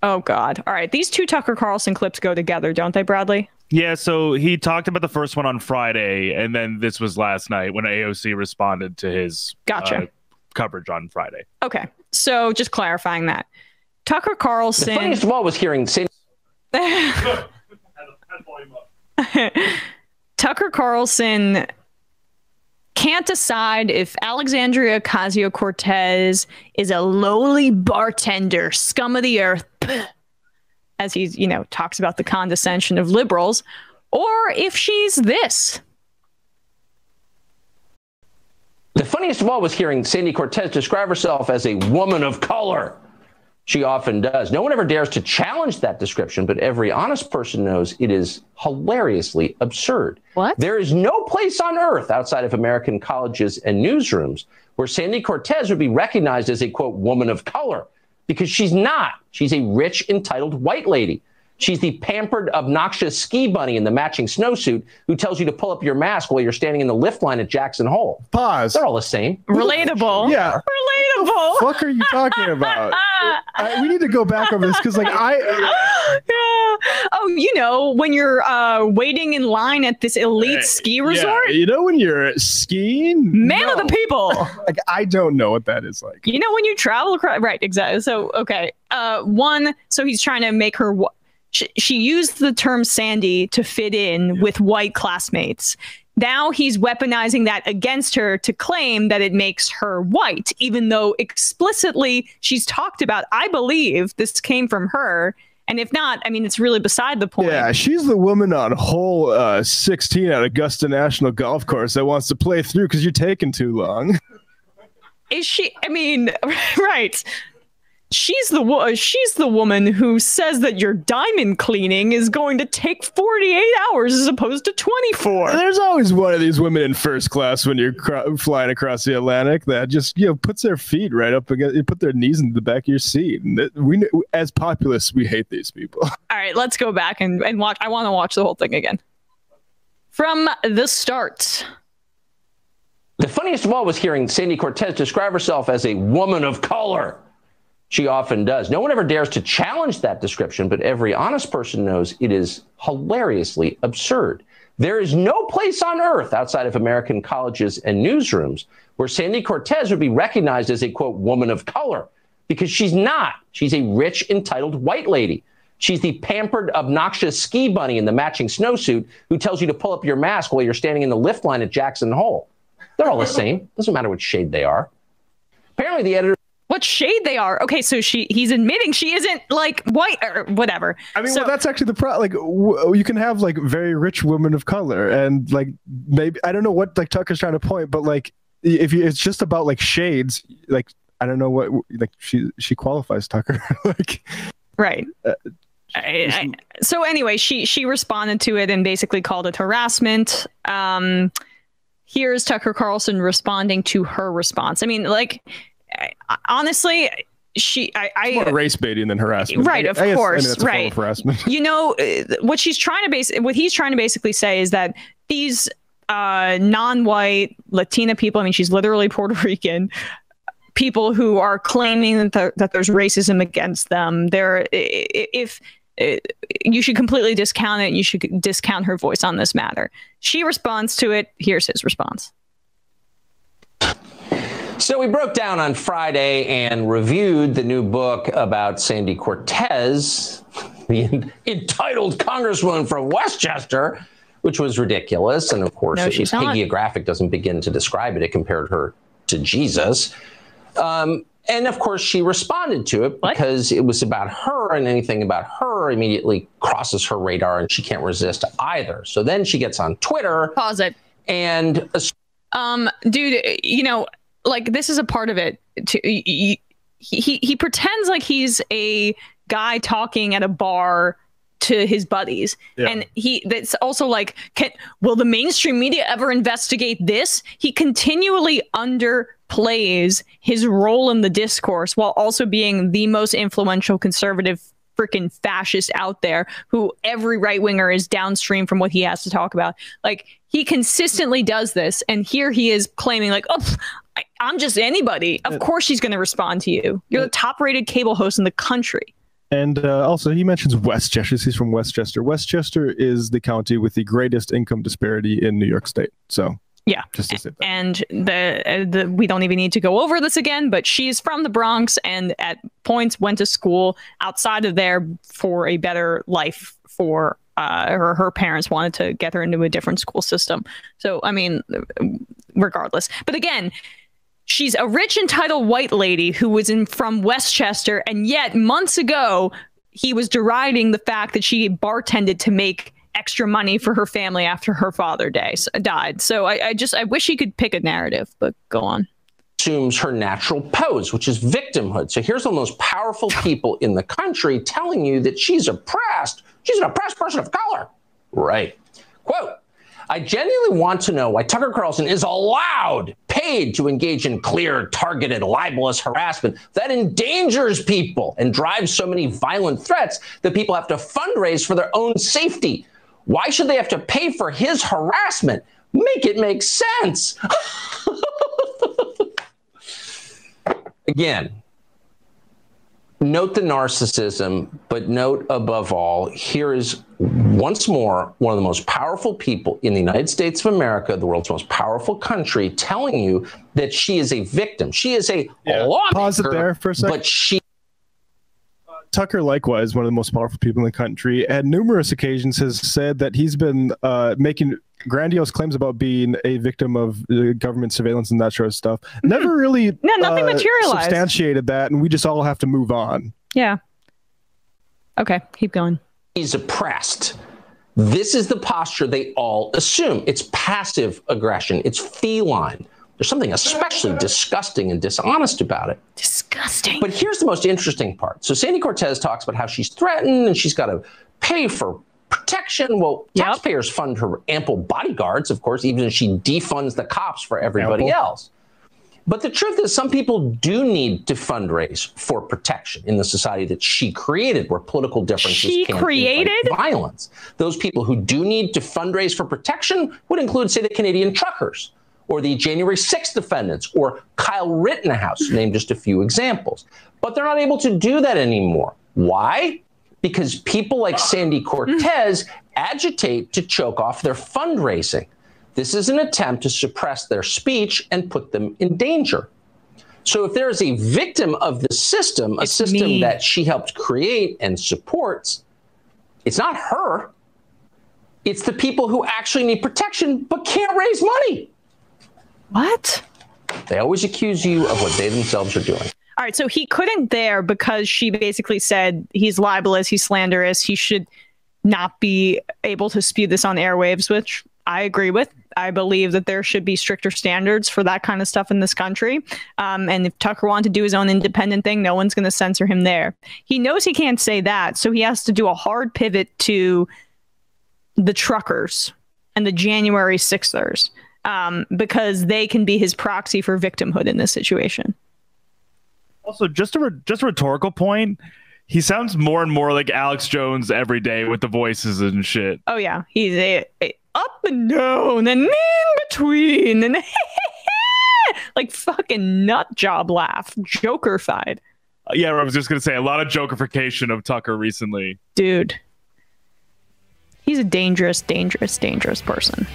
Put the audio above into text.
Oh, God. All right. These two Tucker Carlson clips go together, don't they, Bradley? Yeah, so he talked about the first one on Friday, and then this was last night when AOC responded to his coverage on Friday. Okay, so just clarifying that. Tucker Carlson... The funniest of all was hearing... Tucker Carlson can't decide if Alexandria Ocasio-Cortez is a lowly bartender, scum of the earth, as he's, talks about the condescension of liberals, or if she's this. The funniest of all was hearing Sandy Cortez describe herself as a woman of color. She often does. No one ever dares to challenge that description, but every honest person knows it is hilariously absurd. What? There is no place on earth outside of American colleges and newsrooms where Sandy Cortez would be recognized as a, quote, woman of color, because she's not. She's a rich, entitled white lady. She's the pampered, obnoxious ski bunny in the matching snowsuit who tells you to pull up your mask while you're standing in the lift line at Jackson Hole. Pause. They're all the same. Relatable. Yeah. Relatable. What the fuck are you talking about? We need to go back over this because, when you're waiting in line at this elite ski resort. Yeah, when you're skiing? Man of the people. I don't know what that is like. When you travel across. Right, exactly. So, okay. So he's trying to make her... She used the term Sandy to fit in with white classmates. Now he's weaponizing that against her to claim that it makes her white, even though explicitly she's talked about, I believe this came from her. And if not, it's really beside the point. Yeah, she's the woman on hole 16 at Augusta National Golf Course that wants to play through because you're taking too long. Is she? Right. She's the woman who says that your diamond cleaning is going to take 48 hours as opposed to 24. There's always one of these women in first class when you're flying across the Atlantic that just puts their feet right up against, you put their knees into the back of your seat. And we, as populists, we hate these people. All right, let's go back and watch. I want to watch the whole thing again from the start. The funniest of all was hearing Sandy Cortez describe herself as a woman of color. She often does. No one ever dares to challenge that description, but every honest person knows it is hilariously absurd. There is no place on earth outside of American colleges and newsrooms where Sandy Cortez would be recognized as a, quote, woman of color, because she's not. She's a rich, entitled white lady. She's the pampered, obnoxious ski bunny in the matching snowsuit who tells you to pull up your mask while you're standing in the lift line at Jackson Hole. They're all the same. Doesn't matter what shade they are. Apparently, the editor... What shade they are? Okay, so he's admitting she isn't like white or whatever. Well, that's actually the problem. Like, you can have like very rich women of color, and like maybe I don't know what like Tucker's trying to point, but like it's just about like shades. Like I don't know what like she qualifies, Tucker. Like right. So anyway, she responded to it and basically called it harassment. Here's Tucker Carlson responding to her response. Honestly, more race baiting than harassment, right? Of course, that's right. Harassment. What he's trying to basically say is that these non-white Latina people, she's literally Puerto Rican, people who are claiming that there's racism against them. You should completely discount it. You should discount her voice on this matter. She responds to it. Here's his response. So we broke down on Friday and reviewed the new book about Sandy Cortez, the entitled congresswoman from Westchester, which was ridiculous. And of course, hagiographic doesn't begin to describe it. It compared her to Jesus. And of course, she responded to it because it was about her, and anything about her immediately crosses her radar, and she can't resist either. So then she gets on Twitter. Pause it. And dude, like this is a part of it. He pretends like he's a guy talking at a bar to his buddies, and that's also like, will the mainstream media ever investigate this? He continually underplays his role in the discourse while also being the most influential conservative freaking fascist out there, who every right winger is downstream from what he has to talk about. Like, he consistently does this, and here he is claiming like, oh, I'm just anybody. Of course she's going to respond to you. You're the top rated cable host in the country. And also, he mentions Westchester. He's from Westchester. Westchester is the county with the greatest income disparity in New York State. So, yeah. Just to say that. And we don't even need to go over this again, but she's from the Bronx and at points went to school outside of there for a better life for her parents wanted to get her into a different school system. So, I mean, regardless. But again, she's a rich, entitled white lady who was from Westchester, and yet months ago, he was deriding the fact that she bartended to make extra money for her family after her father died. So I wish he could pick a narrative, but go on. Assumes her natural pose, which is victimhood. So here's one of the most powerful people in the country telling you that she's oppressed. She's an oppressed person of color. Right. Quote, I genuinely want to know why Tucker Carlson is allowed, paid to engage in clear, targeted, libelous harassment that endangers people and drives so many violent threats that people have to fundraise for their own safety. Why should they have to pay for his harassment? Make it make sense. Again, note the narcissism, but note above all, here is once more one of the most powerful people in the United States of America, the world's most powerful country, telling you that she is a victim. She is a lawmaker, pause it there for a second. But she... Tucker, likewise, one of the most powerful people in the country, at numerous occasions has said that he's been making grandiose claims about being a victim of government surveillance and that sort of stuff. Never really nothing materialized. Substantiated that, and we just all have to move on. Yeah. Okay, keep going. He's oppressed. This is the posture they all assume. It's passive aggression. It's feline. There's something especially disgusting and dishonest about it. Disgusting. But here's the most interesting part. So Sandy Cortez talks about how she's threatened and she's got to pay for protection. Well, taxpayers fund her ample bodyguards, of course, even if she defunds the cops for everybody else. But the truth is some people do need to fundraise for protection in the society that she created, where political differences can invite violence. Those people who do need to fundraise for protection would include, say, the Canadian truckers, or the January 6th defendants, or Kyle Rittenhouse, to name just a few examples. But they're not able to do that anymore. Why? Because people like Sandy Cortez agitate to choke off their fundraising. This is an attempt to suppress their speech and put them in danger. So if there is a victim of the system, a system that she helped create and supports, it's not her. It's the people who actually need protection but can't raise money. What? They always accuse you of what they themselves are doing. All right, so he couldn't there because she basically said he's libelous, he's slanderous, he should not be able to spew this on airwaves, which I agree with. I believe that there should be stricter standards for that kind of stuff in this country. And if Tucker wanted to do his own independent thing, no one's going to censor him there. He knows he can't say that, so he has to do a hard pivot to the truckers and the January 6thers. Because they can be his proxy for victimhood in this situation. Also, just a rhetorical point, he sounds more and more like Alex Jones every day with the voices and shit. Oh, yeah. He's a up and down and in between and like fucking nut job laugh, Joker-fied. Yeah, I was just going to say a lot of Jokerification of Tucker recently. Dude. He's a dangerous, dangerous, dangerous person.